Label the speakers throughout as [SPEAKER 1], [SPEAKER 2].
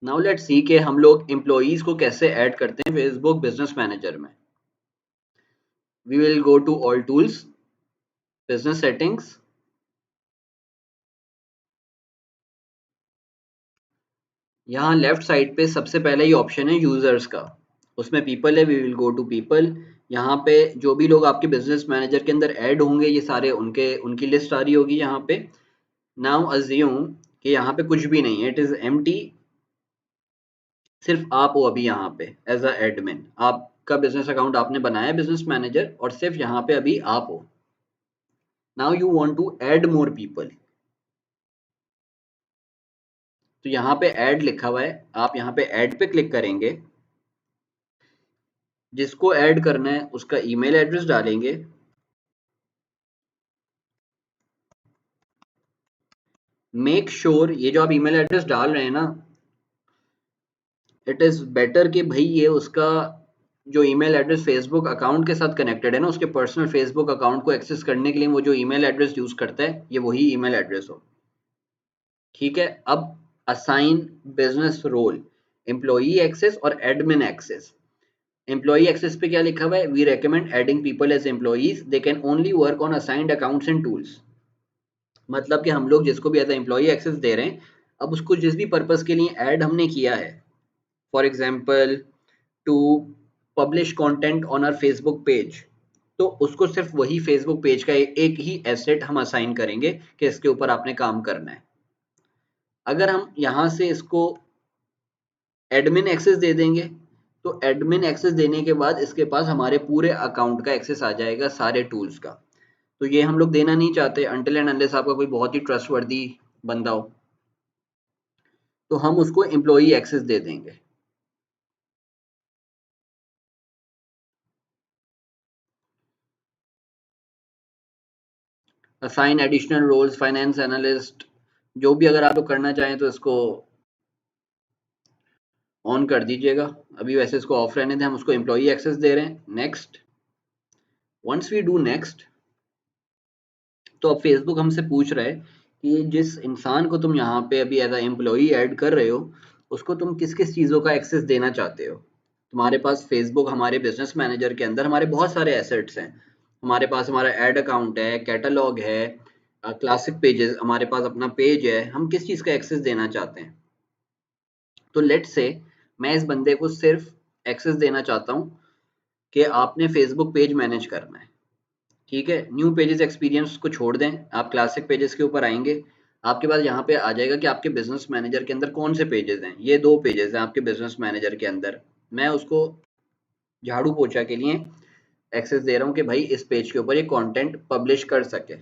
[SPEAKER 1] Now let's see कि हम लोग एम्प्लॉइज को कैसे ऐड करते हैं फेसबुक बिजनेस मैनेजर में। We will go to all tools, business settings, यहाँ लेफ्ट साइड पे सबसे पहले ये ऑप्शन है यूजर्स का, उसमें पीपल है, we will go to people. यहाँ पे जो भी लोग आपके बिजनेस मैनेजर के अंदर ऐड होंगे ये सारे उनके उनकी लिस्ट आ रही होगी यहाँ पे। नाउ अज्यूम कि यहाँ पे कुछ भी नहीं है, इट इज एम्प्टी, सिर्फ आप हो अभी यहाँ पे एज अ एडमिन, आपका बिजनेस अकाउंट आपने बनाया बिजनेस मैनेजर और सिर्फ यहाँ पे अभी आप हो। Now you want to add more people, तो यहाँ पे ऐड लिखा हुआ है, आप यहाँ पे ऐड पे क्लिक करेंगे, जिसको ऐड करना है उसका ईमेल एड्रेस डालेंगे, मेक श्योर ये जो आप ईमेल एड्रेस डाल रहे हैं ना, इट इज बेटर कि भाई ये उसका जो ईमेल एड्रेस फेसबुक अकाउंट के साथ कनेक्टेड है ना, उसके पर्सनल फेसबुक अकाउंट को एक्सेस करने के लिए वो जो ईमेल एड्रेस यूज करता है ये वही ईमेल एड्रेस हो। ठीक है, अब assign business role, employee access और एडमिन एक्सेस। एम्प्लॉई एक्सेस पे क्या लिखा हुआ है, we recommend adding people as employees, they can only work on assigned accounts and tools. मतलब कि हम लोग जिसको भी एज एम्प्लॉई एक्सेस दे रहे हैं, अब उसको जिस भी पर्पस के लिए ऐड हमने किया है, for example to publish content on our Facebook page, तो उसको सिर्फ वही फेसबुक पेज का एक ही एसेट हम असाइन करेंगे कि इसके ऊपर आपने काम करना है। अगर हम यहाँ से इसको एडमिन एक्सेस दे देंगे, तो एडमिन एक्सेस देने के बाद इसके पास हमारे पूरे अकाउंट का एक्सेस आ जाएगा, सारे टूल्स का। तो ये हम लोग देना नहीं चाहते अनटिल एंड अनलेस आपका कोई बहुत ही ट्रस्टवर्दी बंदा हो, तो हम उसको एम्प्लॉई एक्सेस दे देंगे। Assign additional roles, finance analyst, जो भी अगर आप लोग करना चाहें तो इसको ऑन कर दीजिएगा। अभी वैसे इसको ऑफ रहने दें, हम उसको एम्प्लॉई एक्सेस दे रहे हैं। Next, once we do next, तो अब फेसबुक हमसे पूछ रहा है कि जिस इंसान को तुम यहाँ पे अभी एज एम्प्लॉई ऐड कर रहे हो, उसको तुम किस किस चीज़ों का एक्सेस देना चाहते हो। तुम्हारे पास फेसबुक हमारे बिजनेस मैनेजर के अंदर हमारे बहुत सारे एसेट्स हैं। हमारे पास हमारा एड अकाउंट है, कैटलॉग है, क्लासिक पेजेस, हमारे पास अपना पेज है, हम किस चीज़ का एक्सेस देना चाहते हैं। तो लेट से मैं इस बंदे को सिर्फ एक्सेस देना चाहता हूँ कि आपने फेसबुक पेज मैनेज करना है। ठीक है, न्यू पेजेस एक्सपीरियंस को छोड़ दें, आप क्लासिक पेजेस के ऊपर आएंगे, आपके पास यहाँ पे आ जाएगा कि आपके बिजनेस मैनेजर के अंदर कौन से पेजेस हैं। ये 2 पेजेस हैं आपके बिजनेस मैनेजर के अंदर। मैं उसको झाड़ू पोछा के लिए एक्सेस दे रहा हूँ कि भाई इस पेज के ऊपर ये कंटेंट पब्लिश कर सके।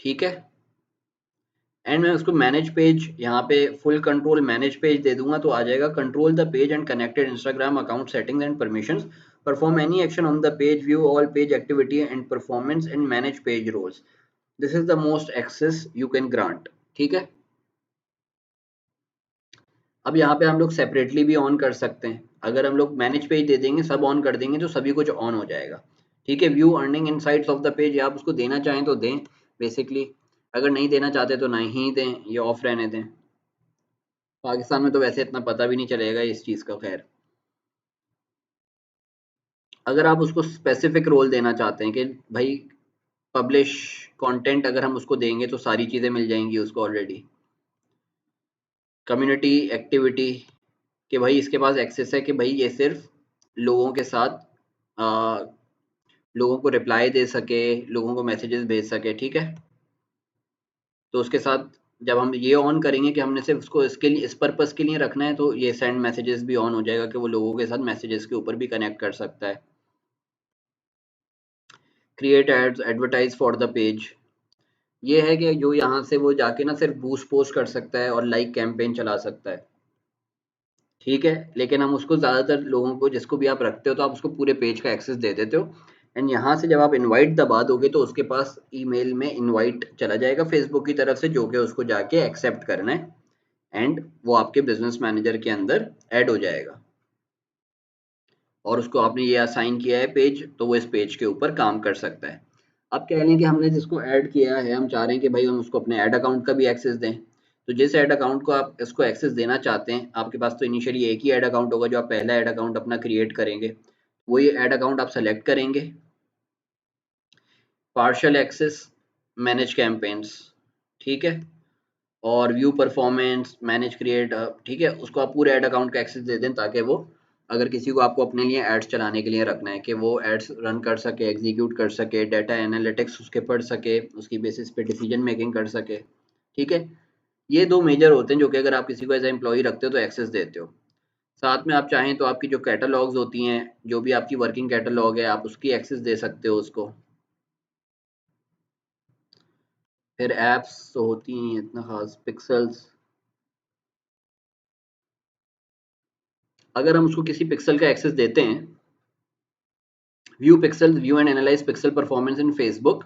[SPEAKER 1] ठीक है, एंड मैं उसको मैनेज पेज, यहाँ पे फुल कंट्रोल मैनेज पेज दे दूंगा, तो आ जाएगा control the page and connected Instagram account settings and permissions, perform any action on the page, view all page activity and performance and manage page roles, this is the most access you can grant. ठीक है, अब यहाँ पे हम लोग separately भी on कर सकते हैं। अगर हम लोग मैनेज पेज दे देंगे, सब ऑन कर देंगे, तो सभी कुछ ऑन हो जाएगा। ठीक है, view earning insights of the page, आप उसको देना चाहें तो दें बेसिकली, अगर नहीं देना चाहते तो नहीं दें, ये ऑफ रहने दें। पाकिस्तान में तो वैसे इतना पता भी नहीं चलेगा इस चीज़ का। खैर, अगर आप उसको स्पेसिफिक रोल देना चाहते हैं कि भाई पब्लिश कंटेंट, अगर हम उसको देंगे तो सारी चीज़ें मिल जाएंगी उसको ऑलरेडी। कम्युनिटी एक्टिविटी, कि भाई इसके पास एक्सेस है कि भाई ये सिर्फ लोगों के साथ लोगों को रिप्लाई दे सके, लोगों को मैसेजेस भेज सके। ठीक है, तो उसके साथ जब हम ये ऑन करेंगे कि हमने सिर्फ उसको इसके लिए इस पर्पस के लिए रखना है, तो ये सेंड मैसेजेस भी ऑन हो जाएगा कि वो लोगों के साथ मैसेजेस के ऊपर भी कनेक्ट कर सकता है। Create ads, advertise for the page, ये है कि जो यहाँ से वो जाके ना सिर्फ बूस्ट पोस्ट कर सकता है और लाइक कैंपेन चला सकता है। ठीक है, लेकिन हम उसको ज़्यादातर लोगों को, जिसको भी आप रखते हो, तो आप उसको पूरे पेज का एक्सेस दे देते हो। एंड यहाँ से जब आप इनवाइट दबा दोगे तो उसके पास ईमेल में इनवाइट चला जाएगा फेसबुक की तरफ से, जो कि उसको जाके एक्सेप्ट करना है, एंड वो आपके बिजनेस मैनेजर के अंदर ऐड हो जाएगा। और उसको आपने ये असाइन किया है पेज, तो वो इस पेज के ऊपर काम कर सकता है। अब कह लें कि हमने जिसको ऐड किया है, हम चाह रहे हैं कि भाई हम उसको अपने ऐड अकाउंट का भी एक्सेस दें। तो जिस ऐड अकाउंट को आप इसको एक्सेस देना चाहते हैं, आपके पास तो इनिशियली एक ही ऐड अकाउंट होगा जो आप पहला ऐड अकाउंट अपना क्रिएट करेंगे, वही ऐड अकाउंट आप सेलेक्ट करेंगे, पार्शियल एक्सेस, मैनेज कैंपेन्स, ठीक है, और व्यू परफॉर्मेंस, मैनेज क्रिएट, ठीक है, उसको आप पूरे ऐड अकाउंट का एक्सेस दे दें ताकि वो, अगर किसी को आपको अपने लिए एड्स चलाने के लिए रखना है कि वो एड्स रन कर सके, एग्जीक्यूट कर सके, डाटा एनालिटिक्स उसके पढ़ सके, उसकी बेसिस पे डिसीजन मेकिंग कर सके, ठीक है। ये दो मेजर होते हैं जो कि अगर आप किसी को एज एम्प्लॉय रखते हो तो एक्सेस देते हो। साथ में आप चाहें तो आपकी जो कैटलॉग्स होती हैं, जो भी आपकी वर्किंग कैटलॉग है, आप उसकी एक्सेस दे सकते हो उसको। फिर एप्स तो होती हैं इतना खास, पिक्सल्स, अगर हम उसको किसी पिक्सल का एक्सेस देते हैं, view pixel, view and analyze pixel performance in Facebook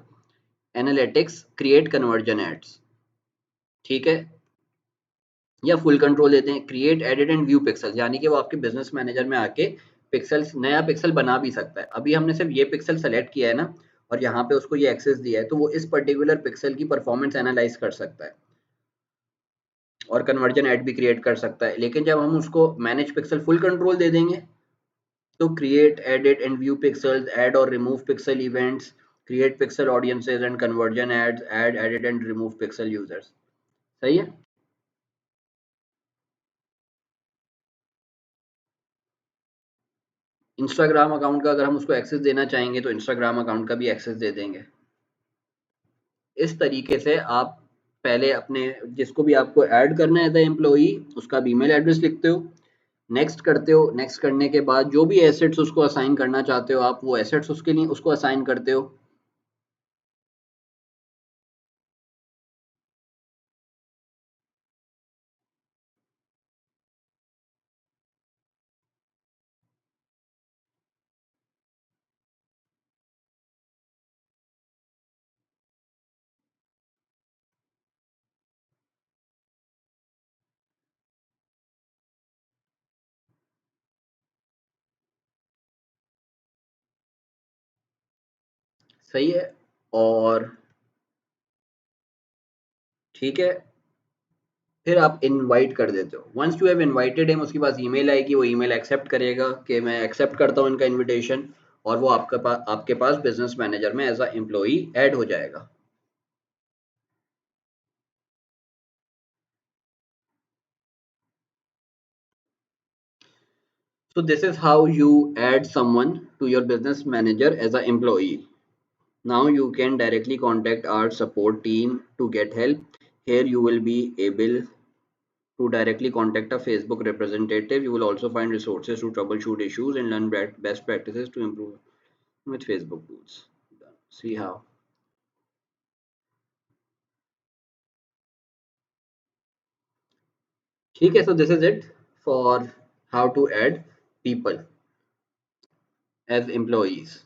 [SPEAKER 1] analytics, create conversion ads, ठीक है, या फुल कंट्रोल देते हैं, create edit and view pixel, यानी कि वो आपके बिजनेस मैनेजर में आके पिक्सल्स, नया पिक्सल बना भी सकता है। अभी हमने सिर्फ ये पिक्सल सेलेक्ट किया है ना, और यहाँ पे उसको ये एक्सेस दिया है, तो वो इस पर्टिकुलर पिक्सल की परफॉर्मेंस एनालाइज कर सकता है और कन्वर्जन ऐड भी क्रिएट कर सकता है। लेकिन जब हम उसको मैनेज पिक्सल फुल कंट्रोल दे देंगे, तो create edit and view pixels, add और remove pixel events, create pixel audiences and conversion ads, add edit and remove pixel users, सही है। इंस्टाग्राम अकाउंट का अगर हम उसको एक्सेस देना चाहेंगे तो इंस्टाग्राम अकाउंट का भी एक्सेस दे देंगे। इस तरीके से आप पहले अपने, जिसको भी आपको ऐड करना है एज एम्प्लॉई, उसका भी ईमेल एड्रेस लिखते हो, नेक्स्ट करते हो, नेक्स्ट करने के बाद जो भी एसेट्स उसको असाइन करना चाहते हो आप, वो एसेट्स उसके लिए उसको असाइन करते हो। सही है, और ठीक है, फिर आप इनवाइट कर देते हो। Once you have invited him, उसके पास ईमेल आएगी, वो ईमेल एक्सेप्ट करेगा कि मैं एक्सेप्ट करता हूँ इनका इनविटेशन, और वो आपके पास बिजनेस मैनेजर में एज अ एम्प्लॉई ऐड हो जाएगा। So this is how you add someone to your business manager as an employee. Now you can directly contact our support team to get help. Here you will be able to directly contact a Facebook representative. You will also find resources to troubleshoot issues and learn best practices to improve with Facebook tools. See how. ठीक है, so this is it for how to add people as employees.